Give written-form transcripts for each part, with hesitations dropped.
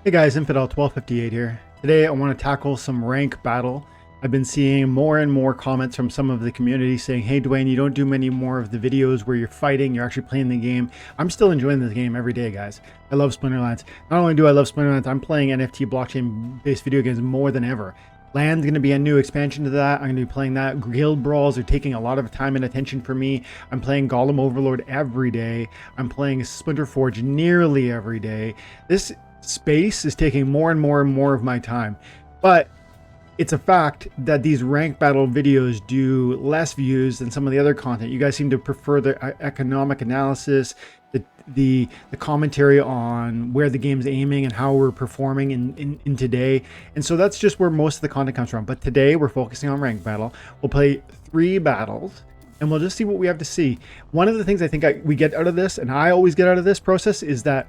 Hey guys, Infidel1258 here. Today I want to tackle some rank battle. I've been seeing more and more comments from some of the community saying, hey Dwayne, you don't do many more of the videos where you're fighting, you're actually playing the game. I'm still enjoying this game every day, guys. I love Splinterlands. Not only do I love Splinterlands, I'm playing NFT blockchain-based video games more than ever. Land's going to be a new expansion to that. I'm going to be playing that. Guild Brawls are taking a lot of time and attention for me. I'm playing Golem Overlord every day. I'm playing Splinter Forge nearly every day. This space is taking more and more and more of my time, but it's a fact that these rank battle videos do less views than some of the other content. You guys seem to prefer the economic analysis, the commentary on where the game's aiming and how we're performing in today, and so that's just where most of the content comes from. But today we're focusing on rank battle. We'll play 3 battles and we'll just see what we have to see. One of the things I think we get out of this, and I always get out of this process, is that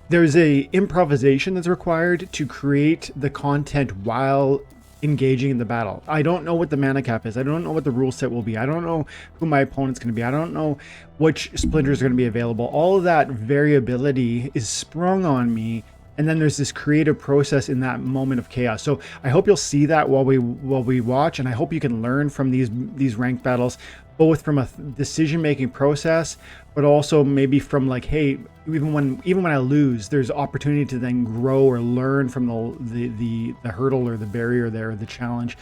there's a improvisation that's required to create the content while engaging in the battle. I don't know what the mana cap is. I don't know what the rule set will be. I don't know who my opponent's going to be. I don't know which splinters are going to be available. All of that variability is sprung on me, and then there's this creative process in that moment of chaos. So I hope you'll see that while we watch, and I hope you can learn from these ranked battles, both from a decision-making process, but also maybe from like, hey, even when I lose, there's opportunity to then grow or learn from the hurdle or the barrier there, or the challenge.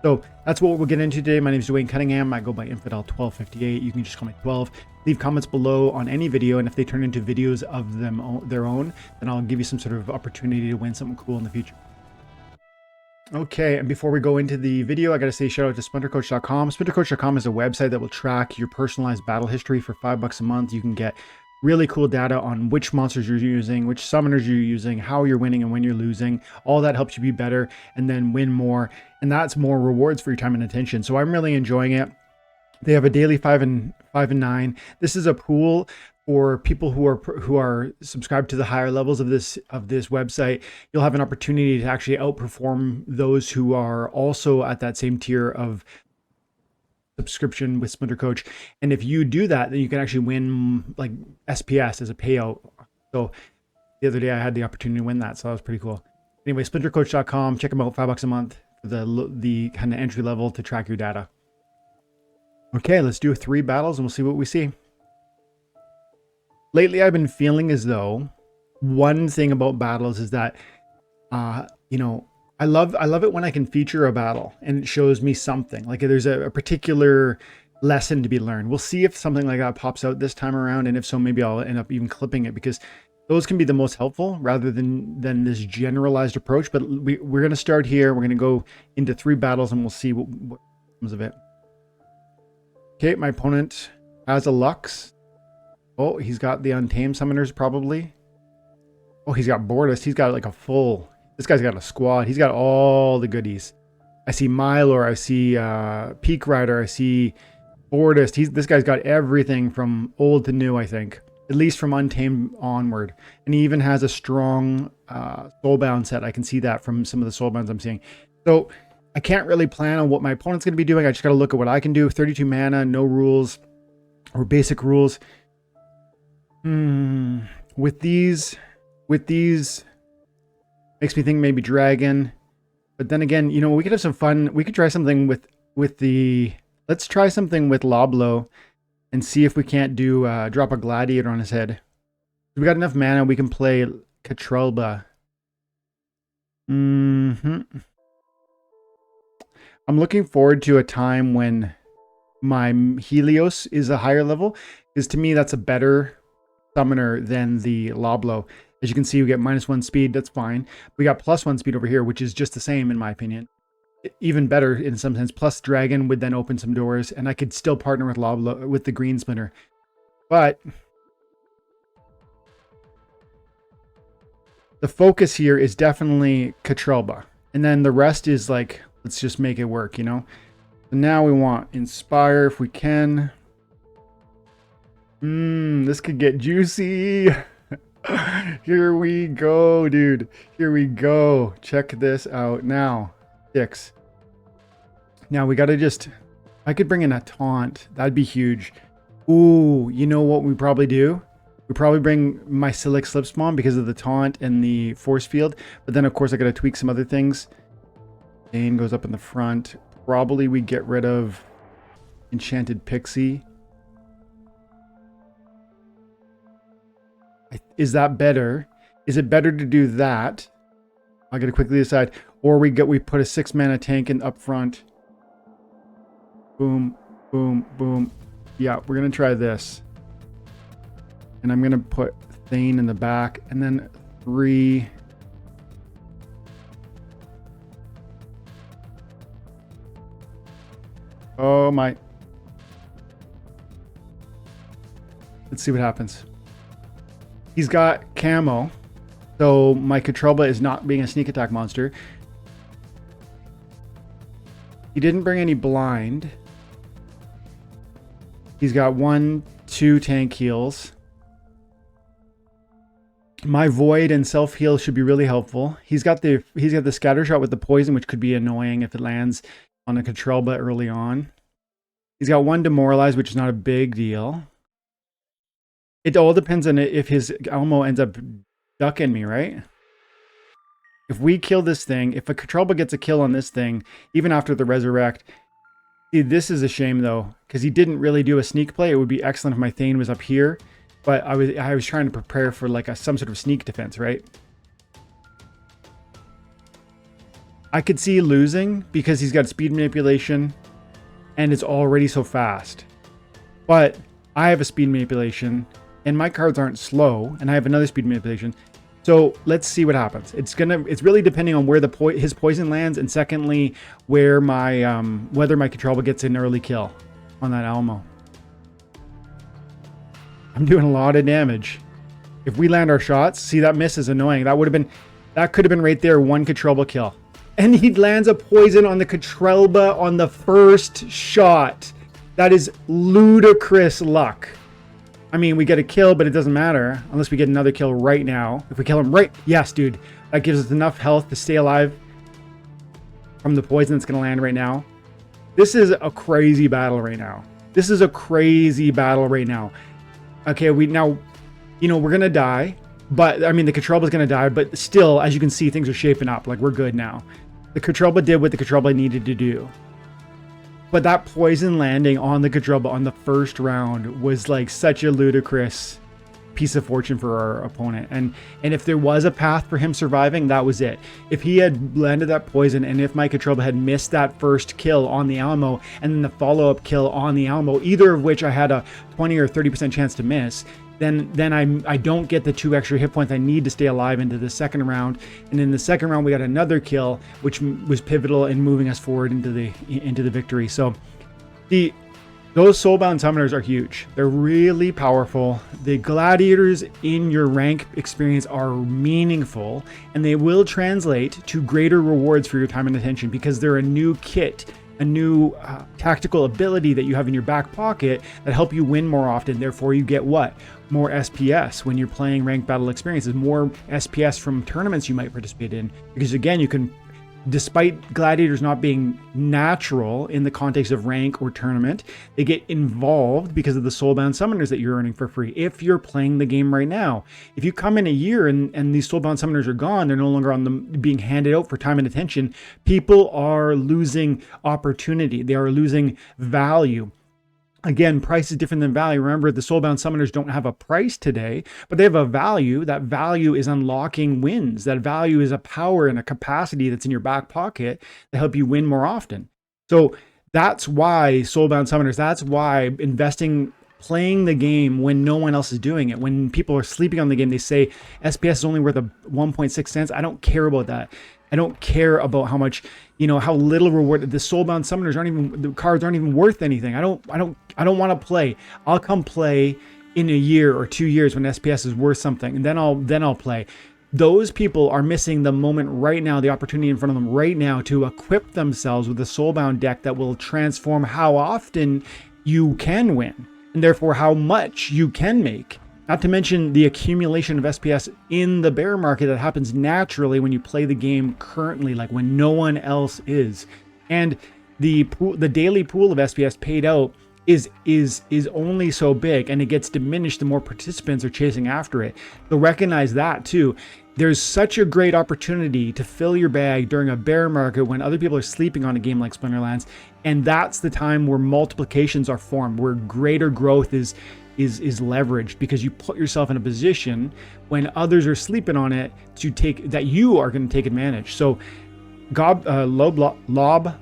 So that's what we'll get into today. My name is Dwayne Cunningham. I go by Infidel1258. You can just call me 12. Leave comments below on any video, and if they turn into videos of their own, then I'll give you some sort of opportunity to win something cool in the future. Okay, and before we go into the video, I gotta say shout out to Splintercoach.com. Splintercoach.com is a website that will track your personalized battle history for $5 a month. You can get really cool data on which monsters you're using, which summoners you're using, how you're winning and when you're losing. All that helps you be better and then win more. And that's more rewards for your time and attention. So I'm really enjoying it. They have a daily 5 and 9. This is a pool for people who are subscribed to the higher levels of this website. You'll have an opportunity to actually outperform those who are also at that same tier of subscription with Splintercoach. And if you do that, then you can actually win like SPS as a payout. So the other day I had the opportunity to win that, so that was pretty cool. Anyway, Splintercoach.com, check them out. $5 a month for the kind of entry level to track your data. Okay, let's do 3 battles and we'll see what we see. Lately, I've been feeling as though one thing about battles is that, you know, I love it when I can feature a battle and it shows me something. Like there's a particular lesson to be learned. We'll see if something like that pops out this time around, and if so, maybe I'll end up even clipping it, because those can be the most helpful rather than this generalized approach. But we're going to start here. We're going to go into 3 battles and we'll see what comes of it. Okay, my opponent has a Lux. Oh, he's got the Untamed Summoners probably. Oh, he's got Bordist. He's got like a full... This guy's got a squad. He's got all the goodies. I see Mylor. I see Peak Rider. I see Bordist. This guy's got everything from old to new, I think. At least from Untamed onward. And he even has a strong soulbound set. I can see that from some of the soulbounds I'm seeing. So I can't really plan on what my opponent's going to be doing. I just got to look at what I can do. 32 mana, no rules or basic rules. With these makes me think maybe dragon, but then again, you know, we could have some fun. We could try something let's try something with Loblo and see if we can't do drop a gladiator on his head. We got enough mana. We can play Katrulba. I'm looking forward to a time when my Helios is a higher level, because to me that's a better summoner than the Loblo. As you can see, we get -1 speed. That's fine. We got +1 speed over here, which is just the same in my opinion. Even better in some sense. Plus dragon would then open some doors, and I could still partner with Loblo with the green splinter. But the focus here is definitely Katrulba, and then the rest is like, let's just make it work, you know. So now we want Inspire if we can. This could get juicy. Here we go, dude. Here we go. Check this out. Now, 6. Now we gotta just... I could bring in a taunt. That'd be huge. Ooh, you know what we probably do? We probably bring my Silic Slip Spawn because of the taunt and the force field. But then, of course, I got to tweak some other things. Dane goes up in the front. Probably we get rid of Enchanted Pixie. Is that better? Is it better to do that? I got to quickly decide. Or we put a 6-mana tank in up front. Boom, boom, boom. Yeah, we're going to try this. And I'm going to put Thane in the back. And then 3. Oh my. Let's see what happens. He's got camo. So my Katrelba is not being a sneak attack monster. He didn't bring any blind. He's got 1, 2 tank heals. My void and self heal should be really helpful. He's got the scatter shot with the poison, which could be annoying if it lands on a Katrelba early on. He's got 1 demoralize, which is not a big deal. It all depends on if his Elmo ends up ducking me, right? If we kill this thing, if a Katrelba gets a kill on this thing, even after the resurrect, see, this is a shame though, because he didn't really do a sneak play. It would be excellent if my Thane was up here, but I was trying to prepare for like some sort of sneak defense, right? I could see losing because he's got speed manipulation and it's already so fast. But I have a speed manipulation and my cards aren't slow and I have another speed manipulation. So let's see what happens. It's really depending on where his poison lands, and secondly, where whether my Katrelba gets an early kill on that Elmo. I'm doing a lot of damage. If we land our shots, see, that miss is annoying. That could have been right there, 1 Katrelba kill. And he lands a poison on the Katrelba on the first shot. That is ludicrous luck. I mean, we get a kill, but it doesn't matter unless we get another kill right now. If we kill him yes, dude, that gives us enough health to stay alive from the poison that's going to land right now. This is a crazy battle right now. Okay, we're going to die, but I mean, the Katrelba's going to die, but still, as you can see, things are shaping up. Like, we're good now. The Katrelba did what the Katrelba needed to do. But that poison landing on the Katrelba on the first round was like such a ludicrous piece of fortune for our opponent. And if there was a path for him surviving, that was it. If he had landed that poison and if my Katrelba had missed that first kill on the Alamo and then the follow-up kill on the Alamo, either of which I had a 20 or 30% chance to miss, then I don't get the 2 extra hit points I need to stay alive into the second round. And in the second round, we got another kill, which was pivotal in moving us forward into the victory. So those soulbound summoners are huge. They're really powerful. The gladiators in your rank experience are meaningful, and they will translate to greater rewards for your time and attention because they're a new kit, a new tactical ability that you have in your back pocket that help you win more often. Therefore, you get what? More SPS when you're playing ranked battle experiences, more SPS from tournaments you might participate in. Because again, you can, despite gladiators not being natural in the context of rank or tournament, they get involved because of the soulbound summoners that you're earning for free. If you're playing the game right now, if you come in a year and these soulbound summoners are gone, they're no longer being handed out for time and attention, people are losing opportunity. They are losing value. Again, price is different than value. Remember, the soulbound summoners don't have a price today, but they have a value. That value is unlocking wins. That value is a power and a capacity that's in your back pocket to help you win more often. So that's why soulbound summoners, that's why investing, playing the game when no one else is doing it. When people are sleeping on the game, they say SPS is only worth 1.6 cents. I don't care about that. I don't care about how much, how little reward. The soulbound summoners the cards aren't even worth anything. I don't want to play. I'll come play in a year or 2 years when SPS is worth something, and then I'll play. Those people are missing the moment right now, the opportunity in front of them right now to equip themselves with a soulbound deck that will transform how often you can win, and therefore how much you can make. Not to mention the accumulation of SPS in the bear market that happens naturally when you play the game currently, like when no one else is. And the daily pool of SPS paid out is only so big, and it gets diminished the more participants are chasing after it. So recognize that too. There's such a great opportunity to fill your bag during a bear market when other people are sleeping on a game like Splinterlands, and that's the time where multiplications are formed, where greater growth is leveraged, because you put yourself in a position when others are sleeping on it to take that you are going to take advantage. So Lob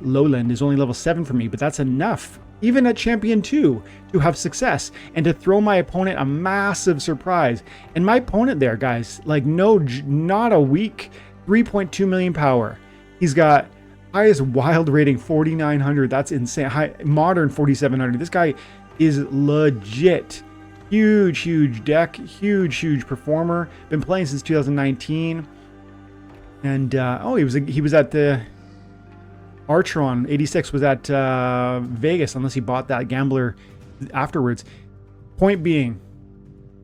Lowland is only level 7 for me, but that's enough even at champion 2 to have success and to throw my opponent a massive surprise. And my opponent there, guys, like not a weak 3.2 million power. He's got highest wild rating 4,900. That's insane. High modern 4,700. This guy is legit. Huge deck, huge performer. Been playing since 2019. And oh, he was at the Archeron 86 was at Vegas, unless he bought that gambler afterwards. Point being,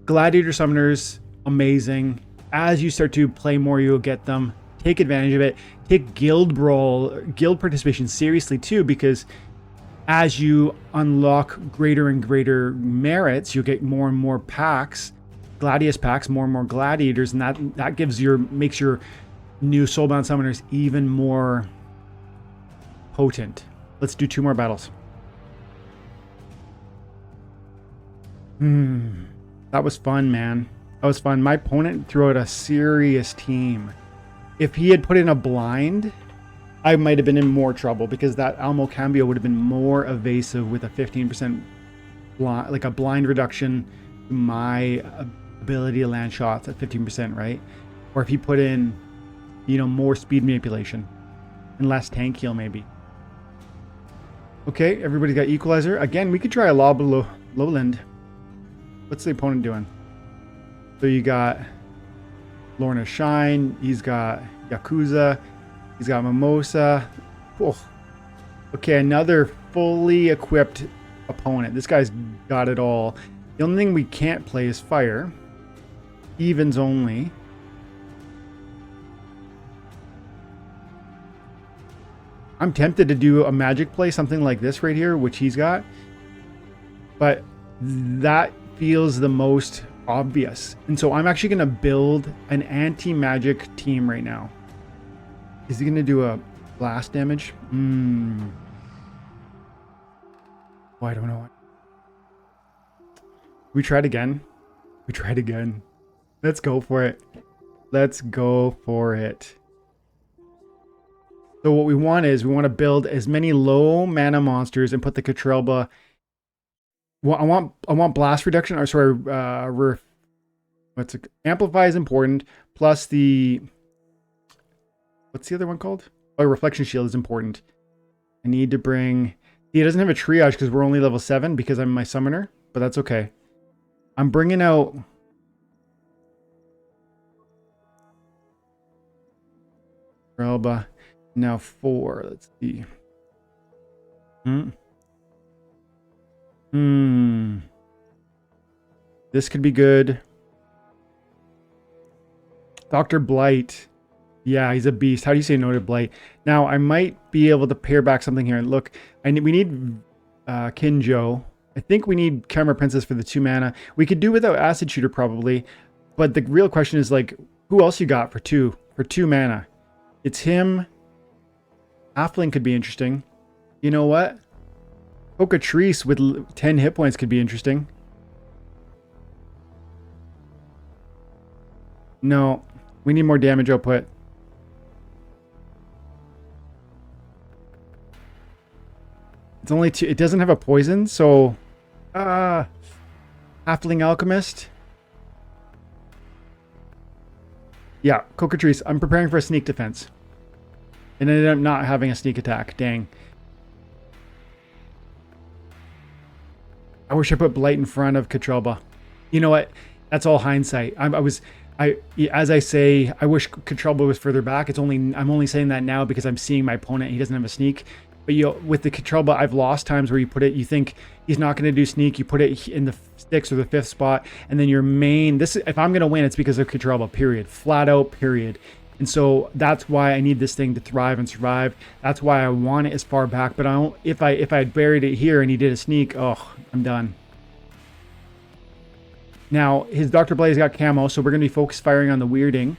gladiator summoners, amazing. As you start to play more, you'll get them. Take advantage of it. Take guild participation seriously too, because as you unlock greater and greater merits, you'll get more and more packs, Gladius packs, more and more gladiators, and that makes your new soulbound summoners even more potent. Let's do 2 more battles. That was fun, man. That was fun. My opponent threw out a serious team. If he had put in a blind, I might have been in more trouble, because that Almo Cambio would have been more evasive with a 15% blind, like a blind reduction to my ability to land shots at 15%, right? Or if he put in, more speed manipulation and less tank heal, maybe. Okay, everybody's got equalizer. Again, we could try a Lowland. What's the opponent doing? So you got Lorna Shine. He's got Yakuza. He's got Mimosa. Oh. Okay, another fully equipped opponent. This guy's got it all. The only thing we can't play is fire. Evens only. I'm tempted to do a magic play, something like this right here, which he's got. But that feels the most obvious. And so I'm actually going to build an anti-magic team right now. Is he going to do a blast damage? Oh, I don't know. We tried again. We tried again. Let's go for it. Let's go for it. So what we want to build as many low mana monsters and put the Catrelba. Well, I want blast reduction. Or sorry, amplify is important. Plus the, what's the other one called? Oh, reflection shield is important. I need to bring. He doesn't have a triage because we're only level 7 because I'm my summoner, but that's okay. I'm bringing out. Catrelba. Now 4, let's see. This could be good. Dr. Blight. Yeah, he's a beast. How do you say no to Blight? Now, I might be able to pair back something here. And look, we need Kinjo. I think we need Camera Princess for the 2 mana. We could do without Acid Shooter probably. But the real question is, like, who else you got for 2 mana? It's him. Halfling could be interesting. You know what? Cocatrice with 10 hit points could be interesting. No, we need more damage output. It's only 2. It doesn't have a poison, so Halfling Alchemist. Yeah, Cocatrice. I'm preparing for a sneak defense. And ended up not having a sneak attack. Dang. I wish I put Blight in front of Catrelba. You know what? That's all hindsight. As I say, I wish Catrelba was further back. I'm only saying that now because I'm seeing my opponent. He doesn't have a sneak. But with the Catrelba, I've lost times where you put it. You think he's not going to do sneak. You put it in the 6th or the 5th spot, and then your main. If I'm going to win, it's because of Catrelba. Period. Flat out. Period. And so that's why I need this thing to thrive and survive. That's why I want it as far back. But I don't. If I had buried it here and he did a sneak, oh, I'm done. Now his Dr. Blaze got camo, so we're gonna be focus firing on the weirding.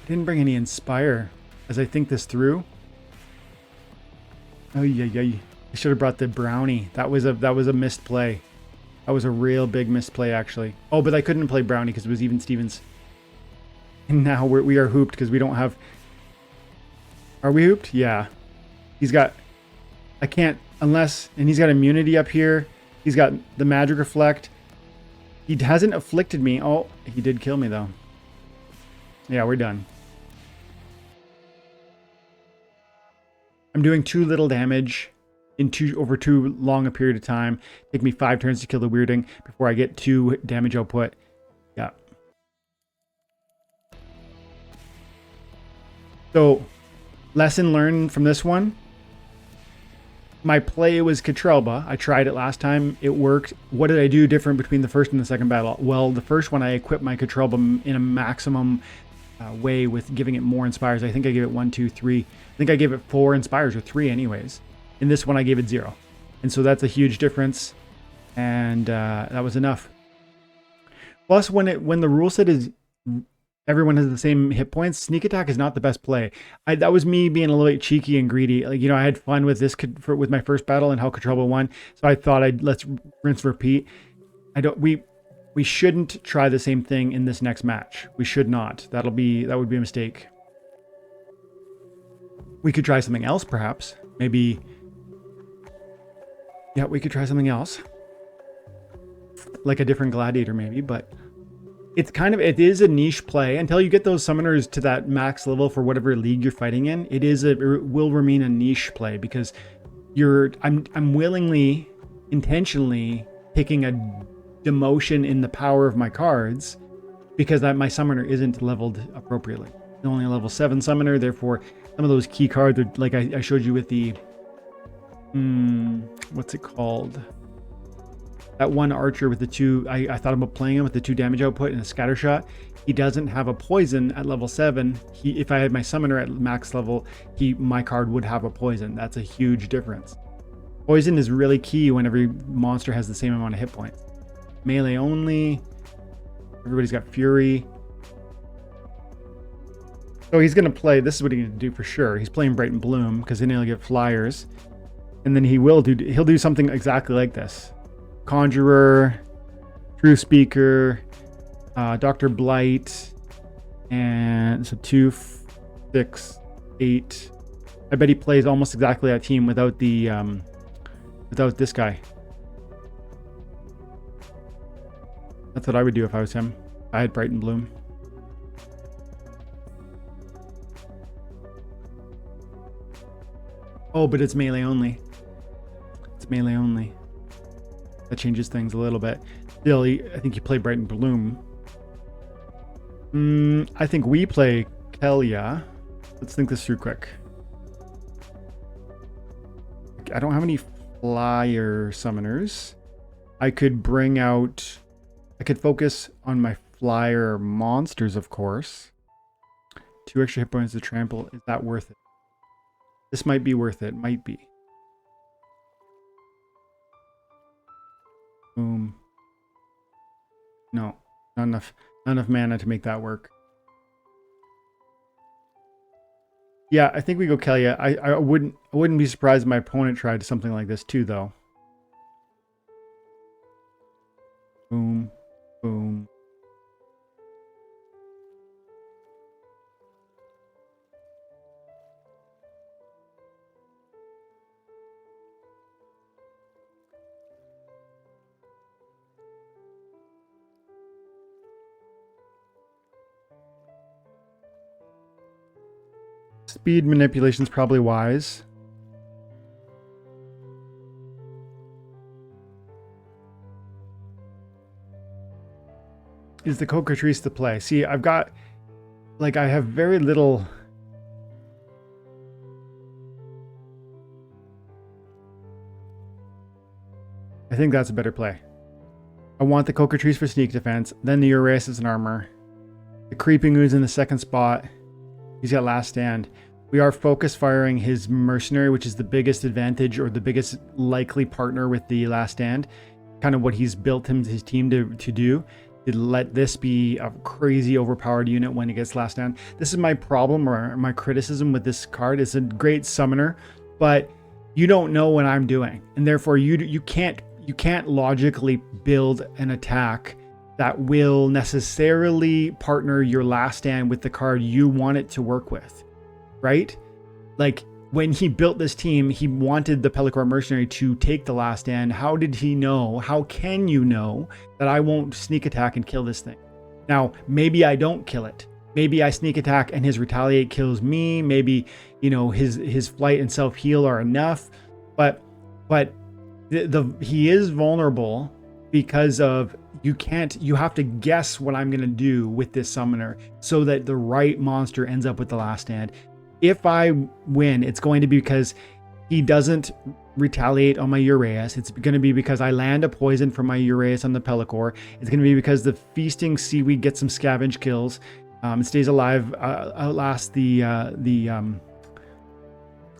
I didn't bring any inspire as I think this through. Oh yeah. I should have brought the brownie. That was a missed play. That was a real big missed play actually. Oh, but I couldn't play brownie because it was even Stevens. And now we are hooped because we don't have... Are we hooped? Yeah. He's got... I can't... Unless... And he's got immunity up here. He's got the magic reflect. He hasn't afflicted me. Oh, he did kill me though. Yeah, we're done. I'm doing too little damage in over too long a period of time. Take me 5 turns to kill the weirding before I get 2 damage output. Yeah. So, lesson learned from this one. My play was Katrelba. I tried it last time. It worked. What did I do different between the first and the second battle? Well, the first one I equipped my Katrelba in a maximum way with giving it more inspires. I think I gave it 1, 2, 3. I think I gave it 4 inspires or 3 anyways. In this one I gave it 0. And so that's a huge difference. And that was enough. Plus when the rule set is everyone has the same hit points, sneak attack is not the best play. That was me being a little bit cheeky and greedy. Like, you know, I had fun with this with my first battle and how Katrelba won. So I thought let's rinse repeat. We shouldn't try the same thing in this next match. We should not. That would be a mistake. We could try something else perhaps. Maybe... Yeah, we could try something else. Like a different gladiator maybe, but it is a niche play until you get those summoners to that max level for whatever league you're fighting in. It will remain a niche play because I'm willingly, intentionally taking a demotion in the power of my cards because my summoner isn't leveled appropriately. It's only a level 7 summoner, therefore some of those key cards are like I showed you with the what's it called? That one archer with the 2, I thought about playing him with the 2 damage output and a scatter shot. He doesn't have a poison at level 7. If I had my summoner at max level, my card would have a poison. That's a huge difference. Poison is really key when every monster has the same amount of hit points. Melee only. Everybody's got fury. So he's gonna play, this is what he's gonna do for sure. He's playing Bright and Bloom because then he'll get flyers. And then he'll do something exactly like this. Conjurer, True Speaker, Dr. Blight, and so 2, 6, 8. I bet he plays almost exactly that team without the without this guy. That's what I would do if I was him. I had Bright and Bloom. Oh, but it's melee only. It's melee only. That changes things a little bit. Still, I think you play Bright and Bloom. I think we play Kelia. Let's think this through quick. I don't have any flyer summoners. I could focus on my flyer monsters, of course. 2 extra hit points to trample. Is that worth it? This might be worth it. Might be. Boom. No, not enough mana to make that work. Yeah, I think we go Kelia. I wouldn't be surprised if my opponent tried something like this too, though. Boom, boom. Speed manipulation is probably wise. Is the Cocatrice the play? See, I have very little... I think that's a better play. I want the Cocatrice for sneak defense, then the Urasis and armor. The Creeping Ooze in the second spot. He's got last stand. We are focus firing his mercenary, which is the biggest advantage or the biggest likely partner with the last stand. Kind of what he's built his team to do. To let this be a crazy overpowered unit when it gets last stand. This is my problem or my criticism with this card. It's a great summoner, but you don't know what I'm doing, and therefore you can't logically build an attack that will necessarily partner your last stand with the card you want it to work with, right? Like when he built this team, he wanted the Pelacor mercenary to take the last stand. How did he know? How can you know that I won't sneak attack and kill this thing? Now, maybe I don't kill it. Maybe I sneak attack and his retaliate kills me. Maybe, you know, his flight and self heal are enough, but he is vulnerable because of you have to guess what I'm going to do with this summoner so that the right monster ends up with the last stand. If I win, it's going to be because he doesn't retaliate on my Uraeus. It's going to be because I land a poison from my Uraeus on the Pelacor. It's going to be because the feasting seaweed gets some scavenge kills. It stays alive, outlast the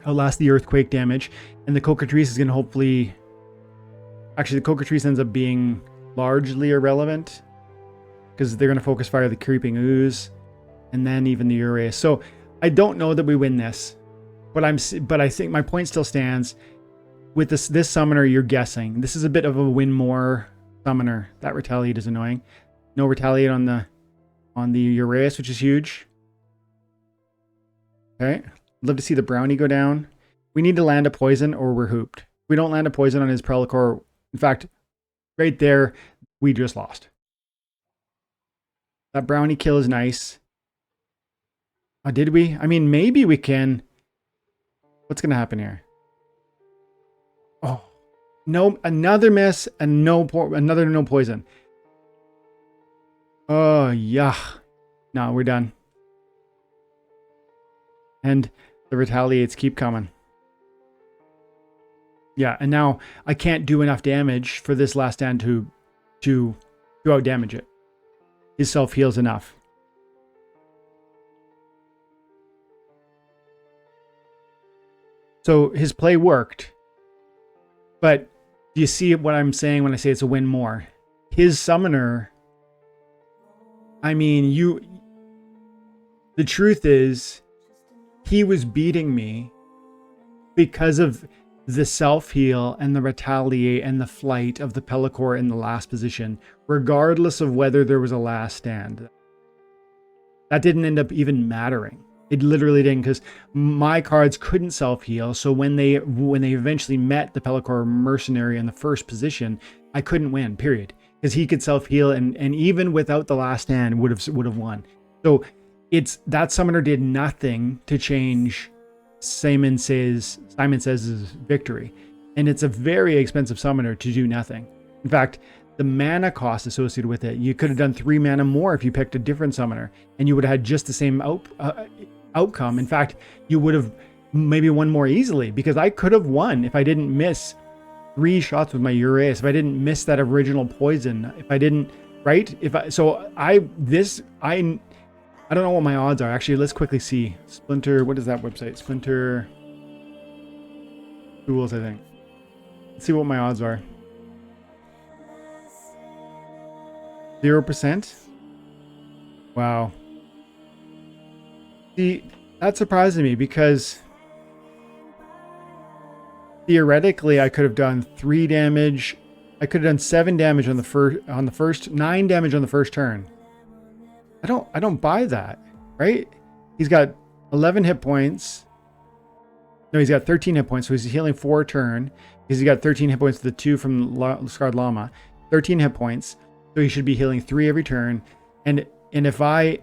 earthquake damage, and the Cockatrice is going to hopefully. Actually, the Cockatrice ends up being largely irrelevant because they're going to focus fire the Creeping Ooze, and then even the Uraeus. So I don't know that we win this, but I think my point still stands. With this summoner, you're guessing. This is a bit of a win more summoner. That retaliate is annoying. No retaliate on the Uraeus, which is huge. Okay, I'd love to see the brownie go down. We need to land a poison or we're hooped. If we don't land a poison on his Pelacor, in fact, right there, we just lost. That brownie kill is nice. Did we? I mean, maybe we can. What's going to happen here? Oh, no, another miss and another no poison. Oh, yeah. No, we're done. And the retaliates keep coming. Yeah, and now I can't do enough damage for this last stand to out damage it. His self heals enough. So his play worked, but do you see what I'm saying when I say it's a win more? His summoner, I mean, the truth is, he was beating me because of the self-heal and the retaliate and the flight of the Pelacor in the last position, regardless of whether there was a last stand. That didn't end up even mattering. It literally didn't, because my cards couldn't self-heal. So when they eventually met the Pelacor mercenary in the first position, I couldn't win, period. Because he could self-heal and even without the last stand would have won. So that summoner did nothing to change Simon Says' victory. And it's a very expensive summoner to do nothing. In fact, the mana cost associated with it, you could have done 3 mana more if you picked a different summoner, and you would have had just the same outcome. In fact, you would have maybe won more easily, because I could have won if I didn't miss 3 shots with my Uraeus, if I didn't miss that original poison, if I didn't, right? I don't know what my odds are. Actually, let's quickly see. Splinter, what is that website? Splinter Tools, I think. Let's see what my odds are. 0%? Wow. See, that surprised me because theoretically I could have done 3 damage. I could have done 7 damage on the first 9 damage on the first turn. I don't buy that, right? He's got 11 hit points. No, he's got 13 hit points, so he's healing 4 turn because he's got 13 hit points to the 2 from Scarred Llama. 13 hit points, so he should be healing 3 every turn. And if I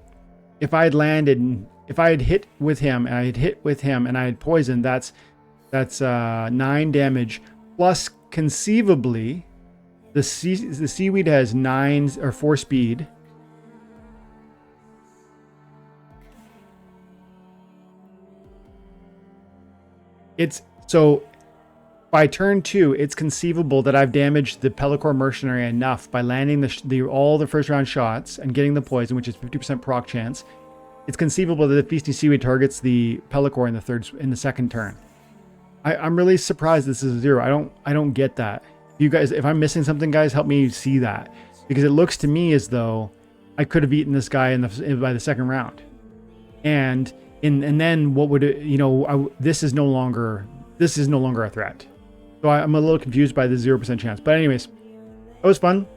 had hit with him and I had poisoned, that's 9 damage plus conceivably the seaweed has 9 or 4 speed. It's so by turn 2, it's conceivable that I've damaged the Pellicore mercenary enough by landing all the first round shots and getting the poison, which is 50% proc chance. It's conceivable that the Feasting Seaweed targets the Pellicore in the second turn. I'm really surprised this is a 0. I don't get that. You guys, if I'm missing something, guys, help me see that, because it looks to me as though I could have eaten this guy by the second round, and then what would it, you know? This is no longer a threat. So I'm a little confused by the 0% chance. But anyways, it was fun.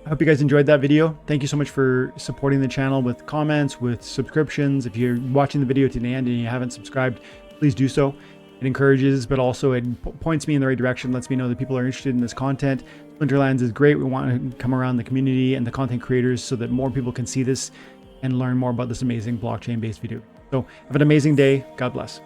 I hope you guys enjoyed that video. Thank you so much for supporting the channel with comments, with subscriptions. If you're watching the video to the end and you haven't subscribed, please do so. It encourages, but also it points me in the right direction, lets me know that people are interested in this content. Splinterlands is great. We want to come around the community and the content creators so that more people can see this and learn more about this amazing blockchain-based video. So have an amazing day. God bless.